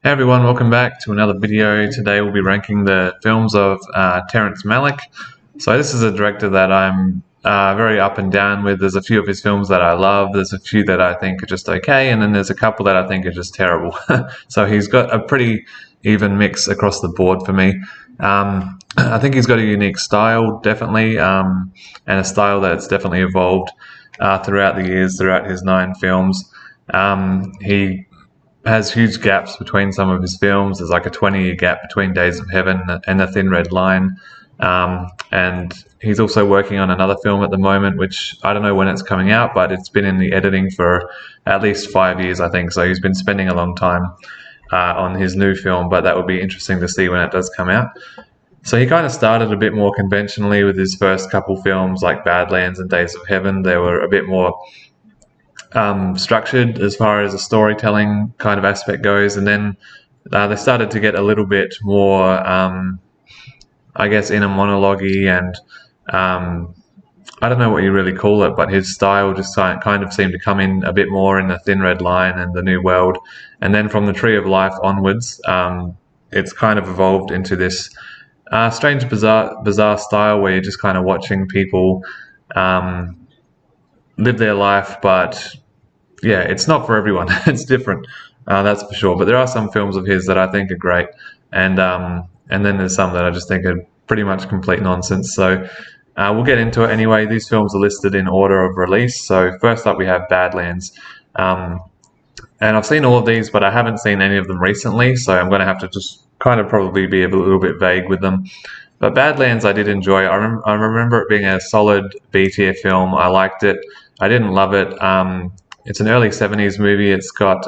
Hey everyone, welcome back to another video. Today we'll be ranking the films of Terrence Malick. So this is a director that I'm very up and down with. There's a few of his films that I love, there's a few that I think are just okay, and then there's a couple that I think are just terrible. So he's got a pretty even mix across the board for me. I think he's got a unique style, definitely, and a style that's definitely evolved throughout the years, throughout his 9 films. He has huge gaps between some of his films. There's like a 20-year gap between Days of Heaven and The Thin Red Line. And he's also working on another film at the moment, which I don't know when it's coming out, but it's been in the editing for at least 5 years, I think. So he's been spending a long time on his new film, but that would be interesting to see when it does come out. So he kind of started a bit more conventionally with his first couple films like Badlands and Days of Heaven. They were a bit more structured as far as the storytelling kind of aspect goes, and then they started to get a little bit more, I guess, inner monologue-y, and I don't know what you really call it, but his style just kind of seemed to come in a bit more in The Thin Red Line and The New World, and then from The Tree of Life onwards, it's kind of evolved into this strange, bizarre style where you're just kind of watching people live their life, but yeah, it's not for everyone. It's different, that's for sure. But there are some films of his that I think are great, and then there's some that I just think are pretty much complete nonsense. So we'll get into it anyway. These films are listed in order of release. So first up we have Badlands, and I've seen all of these, but I haven't seen any of them recently. So I'm going to have to just kind of probably be a little bit vague with them. But Badlands I did enjoy. I remember it being a solid B-tier film. I liked it. I didn't love it. It's an early 70s movie. It's got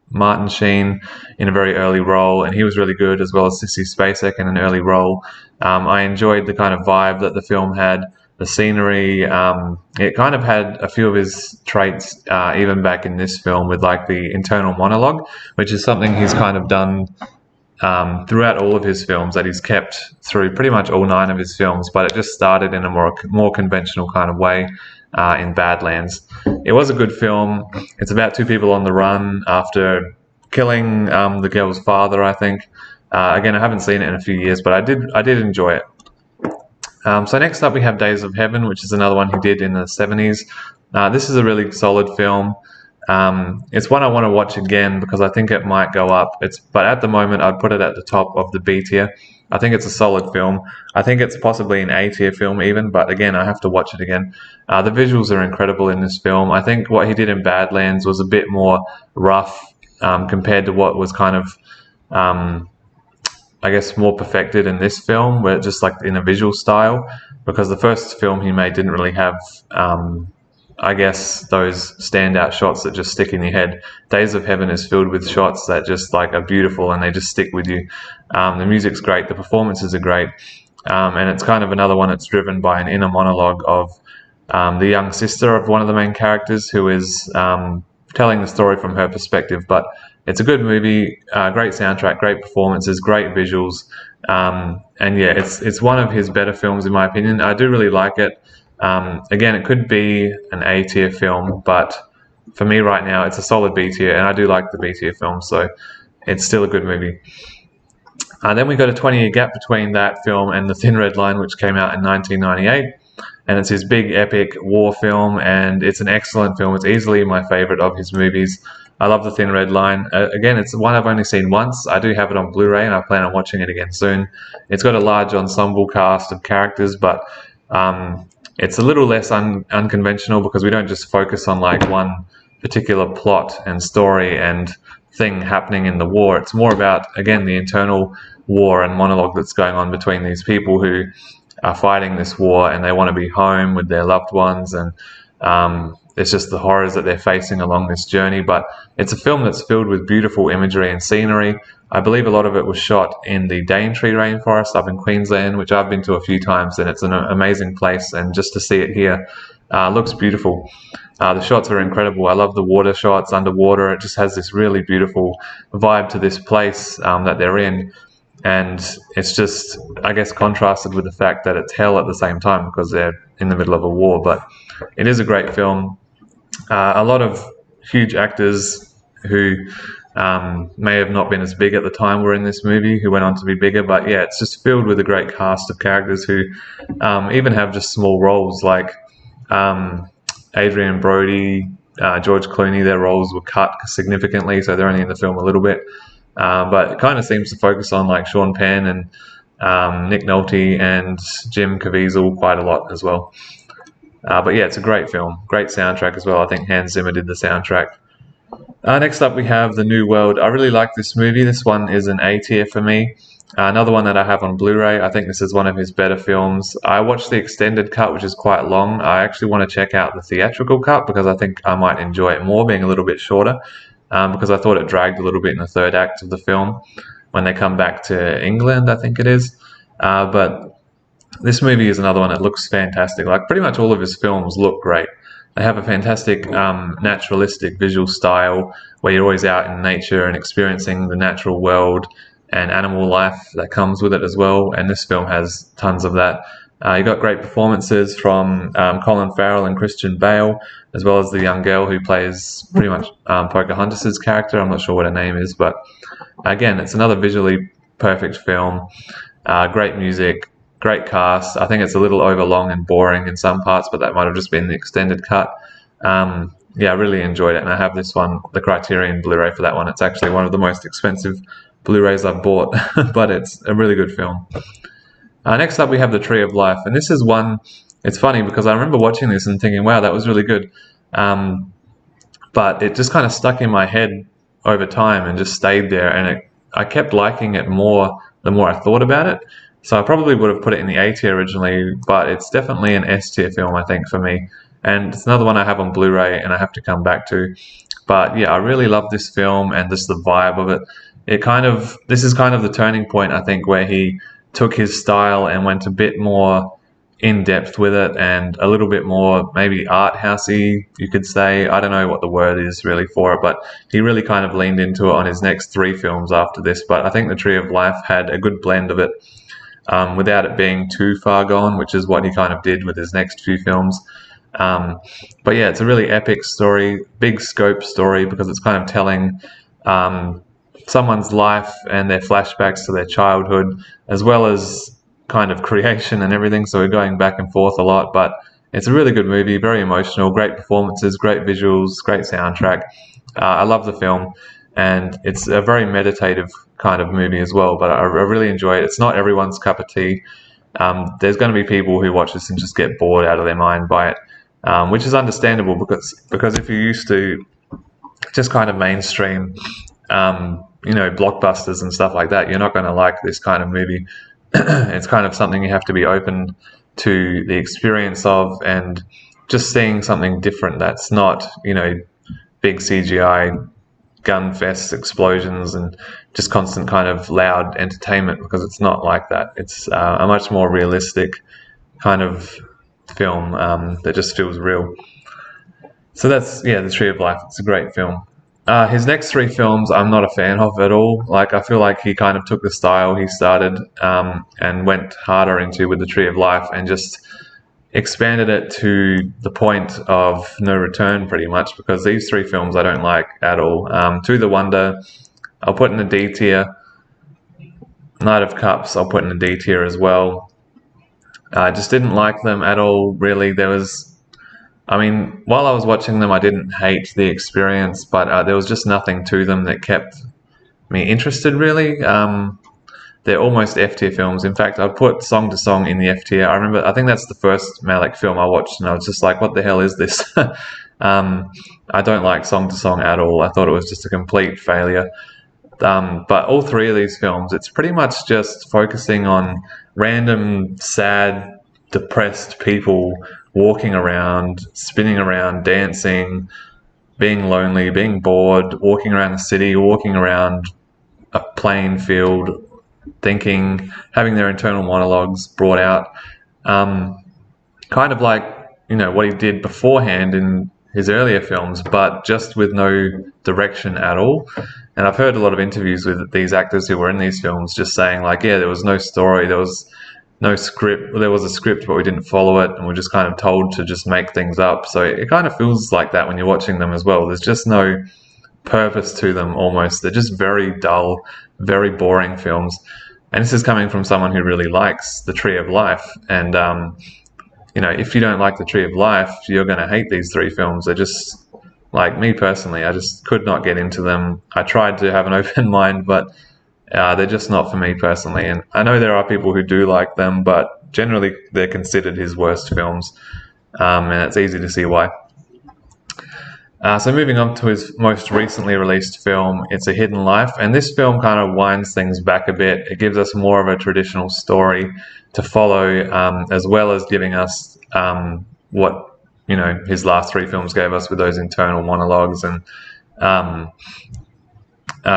Martin Sheen in a very early role, and he was really good, as well as Sissy Spacek in an early role. I enjoyed the kind of vibe that the film had, the scenery. It kind of had a few of his traits even back in this film, with like the internal monologue, which is something he's kind of done throughout all of his films, that he's kept through pretty much all 9 of his films, but it just started in a more conventional kind of way in Badlands. It was a good film. It's about 2 people on the run after killing the girl's father, I think. Again, I haven't seen it in a few years, but I did enjoy it. So next up we have Days of Heaven, which is another one he did in the 70s. This is a really solid film. It's one I want to watch again because I think it might go up. But at the moment I'd put it at the top of the B tier. I think it's a solid film. I think it's possibly an A tier film even, but again, I have to watch it again. The visuals are incredible in this film. I think what he did in Badlands was a bit more rough compared to what was kind of, I guess, more perfected in this film, where just like in a visual style, because the first film he made didn't really have, I guess, those standout shots that just stick in your head. Days of Heaven is filled with shots that just like are beautiful and they just stick with you. The music's great, the performances are great, and it's kind of another one that's driven by an inner monologue of the young sister of one of the main characters, who is telling the story from her perspective. But it's a good movie, great soundtrack, great performances, great visuals, and yeah, it's one of his better films in my opinion. I do really like it. Again, it could be an A tier film, but for me right now it's a solid B tier, and I do like the B tier films, so it's still a good movie. Then we got a 20-year gap between that film and The Thin Red Line, which came out in 1998, and it's his big epic war film, and it's an excellent film. It's easily my favorite of his movies. I love The Thin Red Line. Again, it's one I've only seen once. I do have it on Blu-ray, and I plan on watching it again soon. It's got a large ensemble cast of characters, but it's a little less unconventional, because we don't just focus on like one particular plot and story and thing happening in the war. It's more about, again, the internal war and monologue that's going on between these people who are fighting this war, and they want to be home with their loved ones, and it's just the horrors that they're facing along this journey. But it's a film that's filled with beautiful imagery and scenery. I believe a lot of it was shot in the Daintree rainforest up in Queensland, which I've been to a few times, and it's an amazing place, and just to see it here looks beautiful. The shots are incredible. I love the water shots underwater. It just has this really beautiful vibe to this place that they're in, and it's just, I guess, contrasted with the fact that it's hell at the same time because they're in the middle of a war. But it is a great film. A lot of huge actors who may have not been as big at the time were in this movie, who went on to be bigger. But yeah, it's just filled with a great cast of characters who even have just small roles, like Adrian Brody, George Clooney. Their roles were cut significantly, so they're only in the film a little bit. But it kind of seems to focus on like Sean Penn and Nick Nolte and Jim Caviezel quite a lot as well. But yeah, it's a great film. Great soundtrack as well. I think Hans Zimmer did the soundtrack. Next up, we have The New World. I really like this movie. This one is an A tier for me. Another one that I have on Blu-ray. I think this is one of his better films. I watched the extended cut, which is quite long. I actually want to check out the theatrical cut because I think I might enjoy it more, being a little bit shorter, because I thought it dragged a little bit in the third act of the film when they come back to England, I think it is. But this movie is another one that looks fantastic. Like pretty much all of his films look great. They have a fantastic naturalistic visual style where you're always out in nature and experiencing the natural world and animal life that comes with it as well. And this film has tons of that. You got great performances from Colin Farrell and Christian Bale, as well as the young girl who plays pretty much Pocahontas's character. I'm not sure what her name is, but again, it's another visually perfect film. Great music, great cast. I think it's a little overlong and boring in some parts, but that might have just been the extended cut. Yeah, I really enjoyed it, and I have this one, the Criterion Blu-ray for that one. It's actually one of the most expensive Blu-rays I've bought, but it's a really good film. Next up, we have The Tree of Life, and this is one, it's funny because I remember watching this and thinking, wow, that was really good. But it just kind of stuck in my head over time and just stayed there, and I kept liking it more the more I thought about it. So I probably would have put it in the A tier originally, but it's definitely an S tier film, I think, for me. And it's another one I have on Blu-ray and I have to come back to. But yeah, I really love this film and just the vibe of it. This is kind of the turning point, I think, where he took his style and went a bit more in depth with it and a little bit more maybe art housey, you could say. I don't know what the word is really for it, but he really kind of leaned into it on his next three films after this. But I think The Tree of Life had a good blend of it without it being too far gone, which is what he kind of did with his next few films. But yeah, it's a really epic story, big scope story, because it's kind of telling someone's life and their flashbacks to their childhood, as well as kind of creation and everything. So we're going back and forth a lot, but it's a really good movie, very emotional, great performances, great visuals, great soundtrack. I love the film, and it's a very meditative kind of movie as well, but I really enjoy it. It's not everyone's cup of tea. There's going to be people who watch this and just get bored out of their mind by it, which is understandable because if you're used to just kind of mainstream, blockbusters and stuff like that, you're not going to like this kind of movie. It's kind of something you have to be open to the experience of and just seeing something different that's not, big CGI gun fests, explosions, and just constant kind of loud entertainment, because it's not like that. It's a much more realistic kind of film that just feels real. So that's, The Tree of Life. It's a great film. His next three films I'm not a fan of at all. Like, I feel like he kind of took the style he started and went harder into with The Tree of Life and just expanded it to the point of no return pretty much, because these three films I don't like at all. To the Wonder, I'll put in a D tier. Knight of Cups, I'll put in a D tier as well. I just didn't like them at all, really. While I was watching them, I didn't hate the experience, but there was just nothing to them that kept me interested, really. They're almost F tier films. In fact, I'd put Song to Song in the F tier. I think that's the first Malick film I watched, and I was just like, what the hell is this? I don't like Song to Song at all. I thought it was just a complete failure. But all three of these films, it's pretty much just focusing on random, sad, depressed people walking around, spinning around, dancing, being lonely, being bored, walking around the city, walking around a playing field, thinking, having their internal monologues brought out. Kind of like, what he did beforehand in his earlier films, but just with no direction at all. And I've heard a lot of interviews with these actors who were in these films just saying, like, there was no story, there was no script. There was a script, but we didn't follow it, and we're just kind of told to just make things up. So it kind of feels like that when you're watching them as well. There's just no purpose to them almost. They're just very dull, very boring films. And this is coming from someone who really likes The Tree of Life. And, you know, if you don't like The Tree of Life, you're going to hate these three films. They're just, like me personally, I just could not get into them. I tried to have an open mind, but they're just not for me personally. And I know there are people who do like them, but generally they're considered his worst films. And it's easy to see why. So moving on to his most recently released film, It's a Hidden Life. And this film kind of winds things back a bit. It gives us more of a traditional story to follow, as well as giving us what, you know, his last three films gave us with those internal monologues and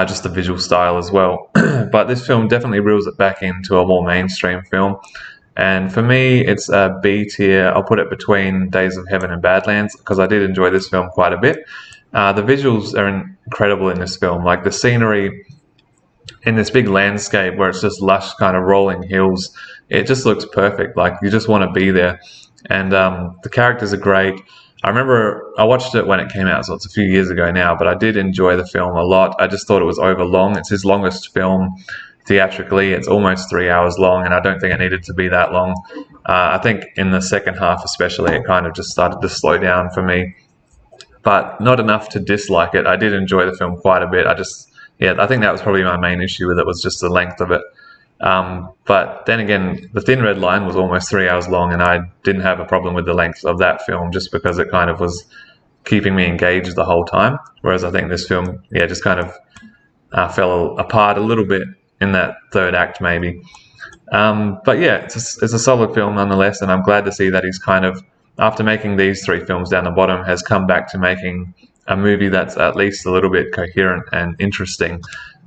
just the visual style as well. But this film definitely reels it back into a more mainstream film. And for me, it's a B tier. I'll put it between Days of Heaven and Badlands because I did enjoy this film quite a bit. The visuals are incredible in this film. Like the scenery in this big landscape where it's just lush kind of rolling hills, it just looks perfect. Like you just want to be there. And the characters are great. I remember I watched it when it came out, so it's a few years ago now, but I did enjoy the film a lot. I just thought it was over long. It's his longest film. Theatrically, it's almost 3 hours long, and I don't think it needed to be that long. I think in the second half especially, it kind of just started to slow down for me, but not enough to dislike it. I did enjoy the film quite a bit. I think that was probably my main issue with it, was just the length of it. But then again, The Thin Red Line was almost 3 hours long, and I didn't have a problem with the length of that film just because it kind of was keeping me engaged the whole time, whereas I think this film, just kind of fell apart a little bit in that third act maybe. But yeah, it's a solid film nonetheless, and I'm glad to see that he's kind of, after making these three films down the bottom, has come back to making a movie that's at least a little bit coherent and interesting.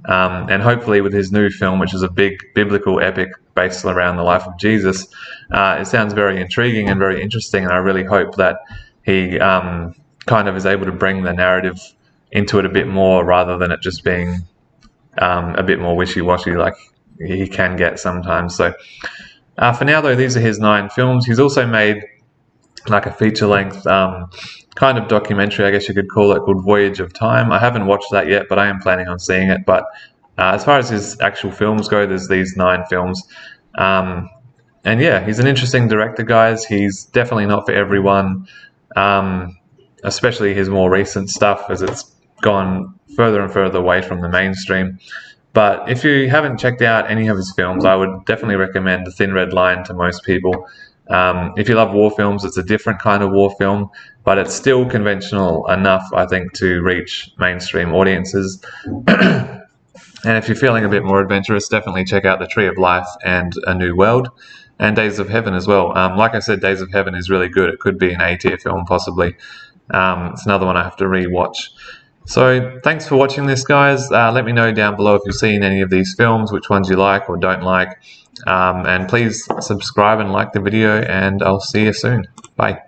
And hopefully with his new film, which is a big biblical epic based around the life of Jesus, it sounds very intriguing and very interesting, and I really hope that he kind of is able to bring the narrative into it a bit more rather than it just being a bit more wishy-washy like he can get sometimes. So for now though, these are his 9 films. He's also made like a feature-length kind of documentary, I guess you could call it, called Voyage of Time. I haven't watched that yet, but I am planning on seeing it. But as far as his actual films go, there's these 9 films. And yeah, he's an interesting director, guys. He's definitely not for everyone, especially his more recent stuff, as it's gone further and further away from the mainstream. But if you haven't checked out any of his films, I would definitely recommend The Thin Red Line to most people. If you love war films, it's a different kind of war film, but it's still conventional enough, I think, to reach mainstream audiences. And if you're feeling a bit more adventurous, definitely check out The Tree of Life and A New World, and Days of Heaven as well. Like I said, Days of Heaven is really good. It could be an A-tier film, possibly. It's another one I have to re-watch. So thanks for watching this, guys. Let me know down below if you've seen any of these films, which ones you like or don't like. And please subscribe and like the video, and I'll see you soon. Bye.